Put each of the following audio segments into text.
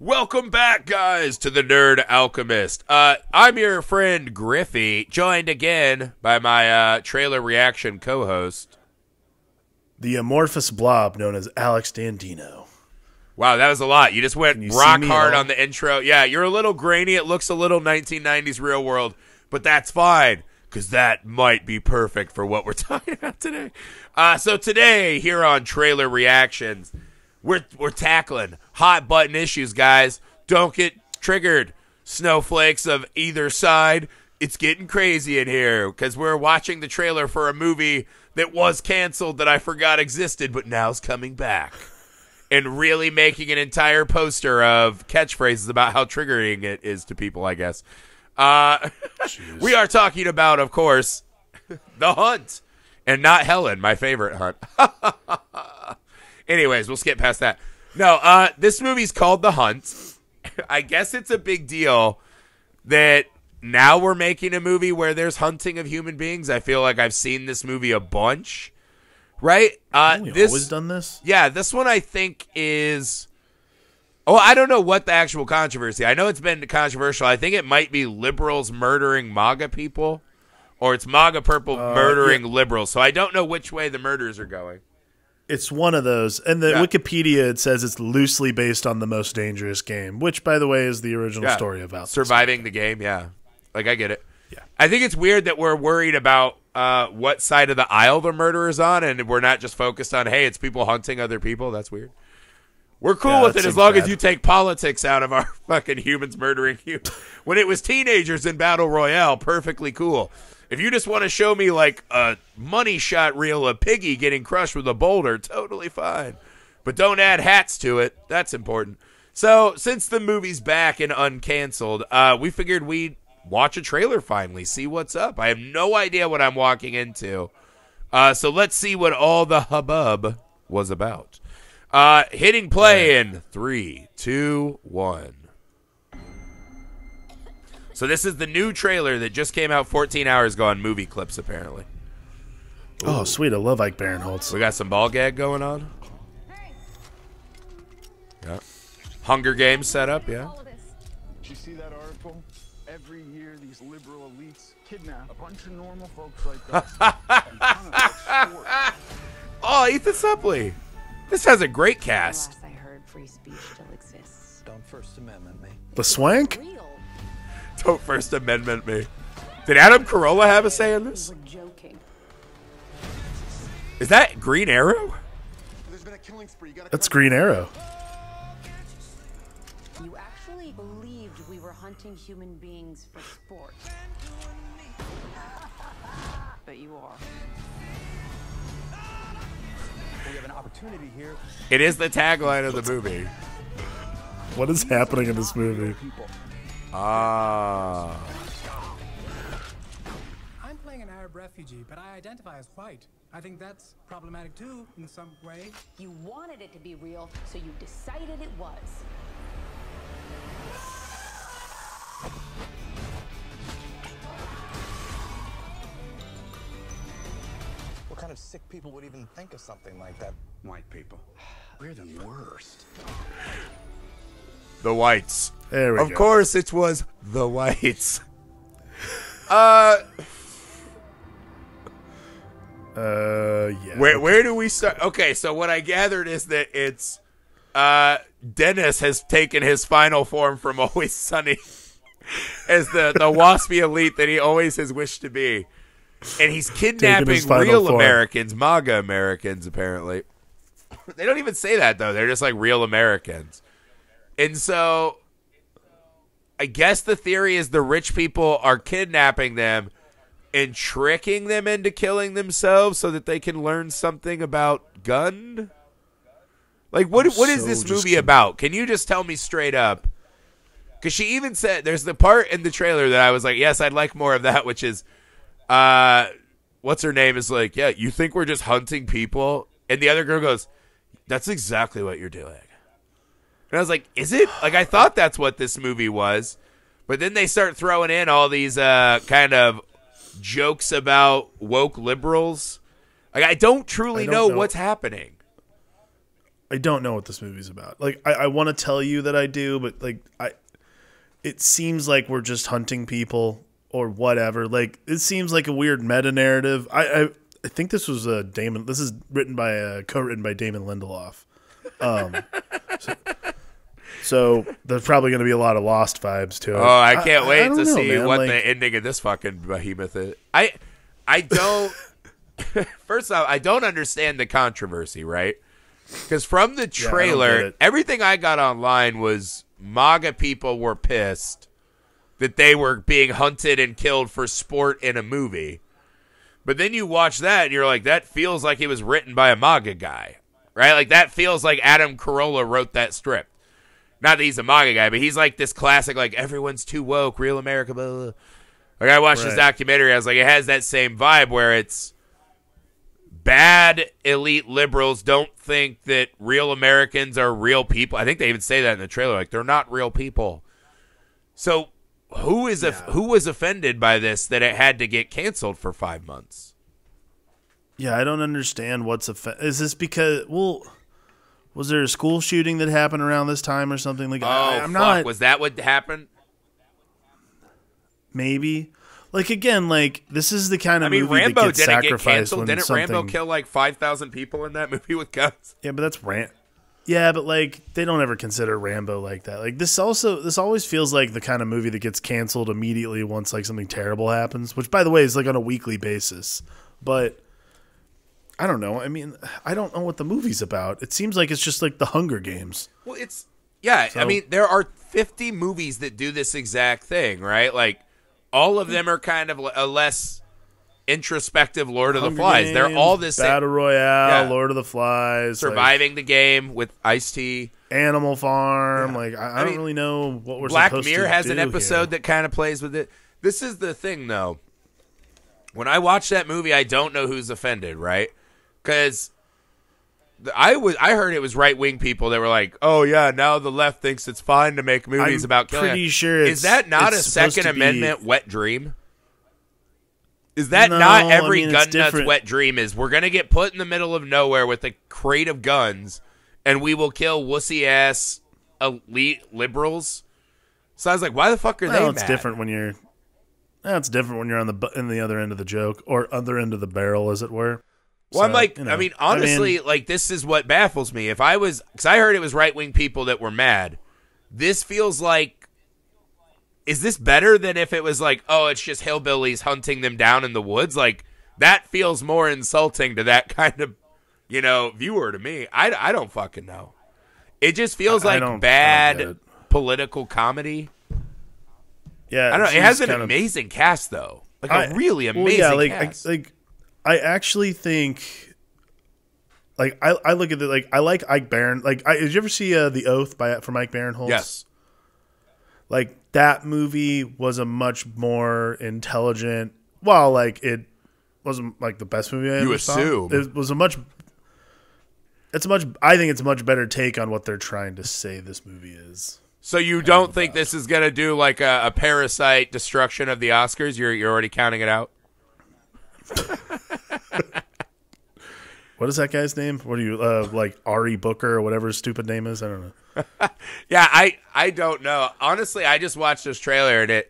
Welcome back, guys, to the Nerd Alchemist. I'm your friend Griffey, joined again by my trailer reaction co-host, the amorphous blob known as Alex Dandino. Wow, that was a lot. You just went rock hard on the intro. Yeah, you're a little grainy. It looks a little 1990s Real World, but that's fine, because that might be perfect for what we're talking about today. So today, here on Trailer Reactions, we're tackling hot button issues, guys. Don't get triggered, snowflakes of either side. It's getting crazy in here because we're watching the trailer for a movie that was canceled that I forgot existed, but now's coming back. And really making an entire poster of catchphrases about how triggering it is to people, I guess. We are talking about, of course, The Hunt. And not Helen, my favorite hunt. Anyways, we'll skip past that. No, this movie's called The Hunt. I guess it's a big deal that now we're making a movie where there's hunting of human beings. I feel like I've seen this movie a bunch, right? We've always done this? Yeah, this one I think is... Oh, I don't know what the actual controversy. I know it's been controversial. I think it might be liberals murdering MAGA people, or it's MAGA purple murdering liberals. So I don't know which way the murders are going. It's one of those. And the Wikipedia, it says it's loosely based on The Most Dangerous Game, which, by the way, is the original story about surviving the game. Yeah. Like, I get it. Yeah. I think it's weird that we're worried about what side of the aisle the murder is on, and we're not just focused on, hey, it's people hunting other people. That's weird. We're cool with it as long as you take politics out of our fucking humans murdering you. When it was teenagers in Battle Royale, perfectly cool. If you just want to show me, like, a money shot reel of Piggy getting crushed with a boulder, totally fine. But don't add hats to it. That's important. So, since the movie's back and uncanceled, we figured we'd watch a trailer finally, see what's up. I have no idea what I'm walking into. So let's see what all the hubbub was about. Hitting play in 3, 2, 1. So this is the new trailer that just came out 14 hours ago on Movie Clips, apparently. Ooh. Oh, sweet. I love Ike Barinholtz. We got some ball gag going on. Yeah. Hunger Games set up, yeah. Did you see that article? Every year, these liberal elites kidnap a bunch of normal folks like us. Oh, Ethan Suplee. This has a great cast. Last I heard, free speech still exists. Don't First Amendment me. The Swank? Don't First Amendment me. Did Adam Carolla have a say in this? We're joking. Is that Green Arrow? That's Green Arrow. You actually believed we were hunting human beings for sport. But you are. We have an opportunity here. It is the tagline of the movie. What is happening in this movie? Ah. I'm playing an Arab refugee, but I identify as white. I think that's problematic too, in some way. You wanted it to be real, so you decided it was. What kind of sick people would even think of something like that? White people. We're the worst. The whites. There we go. Of course, it was the whites. Yeah. Where do we start? Okay, so what I gathered is that it's Dennis has taken his final form from Always Sunny as the waspy elite that he always has wished to be. And he's kidnapping real Americans, MAGA Americans, apparently. They don't even say that, though. They're just like real Americans. And so I guess the theory is the rich people are kidnapping them and tricking them into killing themselves so that they can learn something about gun? Like, what is this movie about? Can you just tell me straight up? Because she even said, there's the part in the trailer that I was like, yes, I'd like more of that, which is, what's her name is like, yeah, you think we're just hunting people? And the other girl goes, that's exactly what you're doing. And I was like, is it? Like, I thought that's what this movie was. But then they start throwing in all these kind of jokes about woke liberals. Like, I don't truly know what's happening. I don't know what this movie's about. Like, I want to tell you that I do, but like, it seems like we're just hunting people or whatever. Like, it seems like a weird meta narrative. I think this was Damon. This is co-written by Damon Lindelof. So there's probably going to be a lot of Lost vibes to it. Oh, I can't wait to see man. what like, the ending of this fucking behemoth is. I don't. First off, I don't understand the controversy, right? Because from the trailer, everything I got online was MAGA people were pissed that they were being hunted and killed for sport in a movie. But then you watch that and you're like, that feels like it was written by a MAGA guy, right? Like that feels like Adam Carolla wrote that script. Not that he's a MAGA guy, but he's like this classic, like everyone's too woke, real America, blah, blah, blah. Like I watched this documentary, I was like, it has that same vibe where it's bad elite liberals don't think that real Americans are real people. I think they even say that in the trailer, like they're not real people. So who was offended by this that it had to get canceled for 5 months? Yeah, I don't understand what's is this because was there a school shooting that happened around this time or something like? Was that what happened? Maybe. Like, again, like, this is the kind of movie Rambo that gets didn't get sacrificed canceled. when Didn't something... Rambo kill like 5,000 people in that movie with guns? Yeah, but that's Yeah, but like they don't ever consider Rambo like that. Like this always feels like the kind of movie that gets canceled immediately once like something terrible happens, which by the way is like on a weekly basis. But I don't know. I mean, I don't know what the movie's about. It seems like it's just like the Hunger Games. Well, I mean, there are 50 movies that do this exact thing, right? Like all of them are kind of a less introspective Lord of the Flies. Games, they're all this Battle Royale, Lord of the Flies, Surviving the Game with Ice-T, Animal Farm. Yeah. Like I don't really know what we're Black supposed Mirror to has do an episode here. that kind of plays with it. This is the thing, though. When I watch that movie, I don't know who's offended, right? Because I heard it was right wing people that were like, "Oh yeah, now the left thinks it's fine to make movies about killing." Pretty sure is that not a Second Amendment wet dream? Is that not every gun nut's wet dream? Is we're gonna get put in the middle of nowhere with a crate of guns, and we will kill wussy ass elite liberals? So I was like, why the fuck are they mad? It's different when you're. It's different when you're on the other end of the joke or other end of the barrel, as it were. Well, so, I'm like, I mean, honestly, like this is what baffles me. If I was, because I heard it was right wing people that were mad. This feels like, is this better than if it was like, oh, it's just hillbillies hunting them down in the woods? Like that feels more insulting to that kind of, viewer to me. I don't fucking know. It just feels like bad political comedy. Yeah, I don't know. It has an amazing cast though, like a really amazing cast. I actually think, like, I look at it like I like Ike Baron. Like, did you ever see The Oath from Ike Barinholtz? Yes. Like that movie was a much more intelligent. Well, like it wasn't like the best movie I ever saw. It was I think it's a much better take on what they're trying to say this movie is. So you don't think this is gonna do like a Parasite destruction of the Oscars? You're already counting it out. What is that guy's name? What are you like Ari Booker or whatever his stupid name is? I don't know. Yeah, I don't know. Honestly, I just watched this trailer and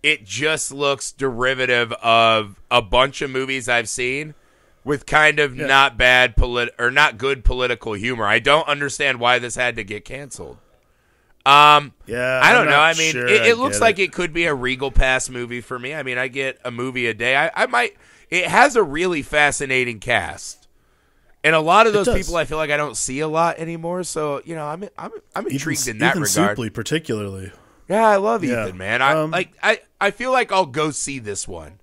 it just looks derivative of a bunch of movies I've seen with kind of not bad not good political humor. I don't understand why this had to get canceled. I don't know. I mean, it looks like it could be a Regal Pass movie for me. I mean, I get a movie a day. I might. It has a really fascinating cast, and a lot of those people I feel like I don't see a lot anymore. So I'm intrigued in that regard. Ethan Suplee particularly. Yeah, I love Ethan, man. I feel like I'll go see this one.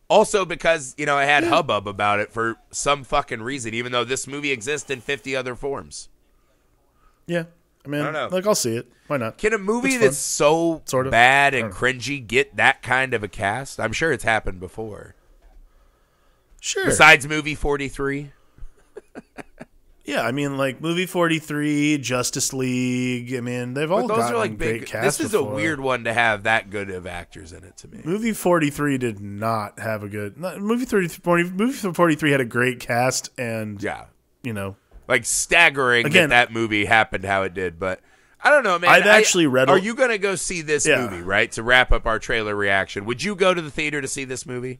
Also because I had hubbub about it for some fucking reason, even though this movie exists in 50 other forms. Yeah. I mean, I don't know. Like, I'll see it. Why not? Can a movie that's so bad and cringy get that kind of a cast? I'm sure it's happened before. Sure. Besides movie 43. Yeah, I mean, like movie 43, Justice League. I mean, they've all gotten like great casts. This is a weird one to have that good of actors in it to me. Movie 43 did not have a good. Movie 43 had a great cast and like staggering Again, that movie happened how it did. But I don't know, man. I've actually read. Are you going to go see this movie, right? To wrap up our trailer reaction, would you go to the theater to see this movie?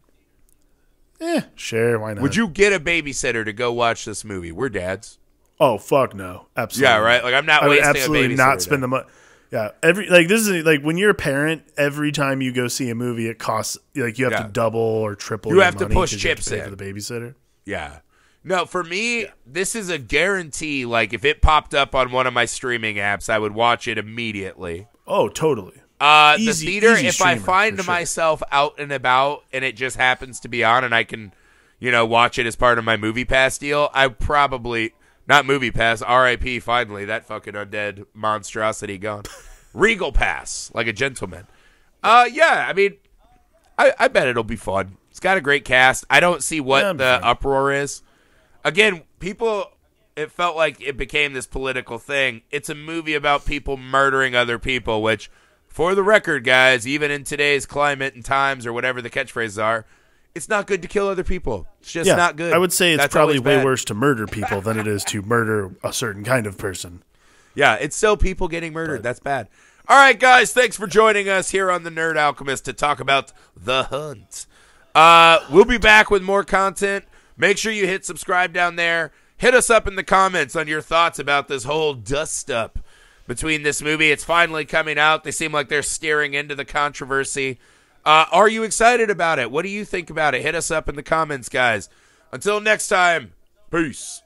Sure, why not? Would you get a babysitter to go watch this movie? We're dads. Oh fuck no, absolutely. Yeah, right. Like I'm not. I would wasting absolutely a not babysitter spend the money. Yeah, this is like when you're a parent. Every time you go see a movie, it costs like you have to double or triple. You have money to push 'cause you have chips to pay in for the babysitter. Yeah. No, for me, this is a guarantee. Like if it popped up on one of my streaming apps, I would watch it immediately. Oh, totally. The theater, if I streamer, find for sure. myself out and about and it just happens to be on and I can, watch it as part of my Movie Pass deal, I probably, not Movie Pass, RIP finally, that fucking undead monstrosity gone. Regal Pass, like a gentleman. Yeah, I mean, I bet it'll be fun. It's got a great cast. I don't see what the uproar is. Again, it felt like it became this political thing. It's a movie about people murdering other people, which, for the record, guys, even in today's climate and times or whatever the catchphrases are, it's not good to kill other people. It's just not good. I would say it's That's probably always way bad. worse to murder people than it is to murder a certain kind of person. Yeah, it's still people getting murdered. That's bad. All right, guys, thanks for joining us here on The Nerd Alchemist to talk about The Hunt. We'll be back with more content. Make sure you hit subscribe down there. Hit us up in the comments on your thoughts about this whole dust-up between this movie. It's finally coming out. They seem like they're steering into the controversy. Are you excited about it? What do you think about it? Hit us up in the comments, guys. Until next time, peace.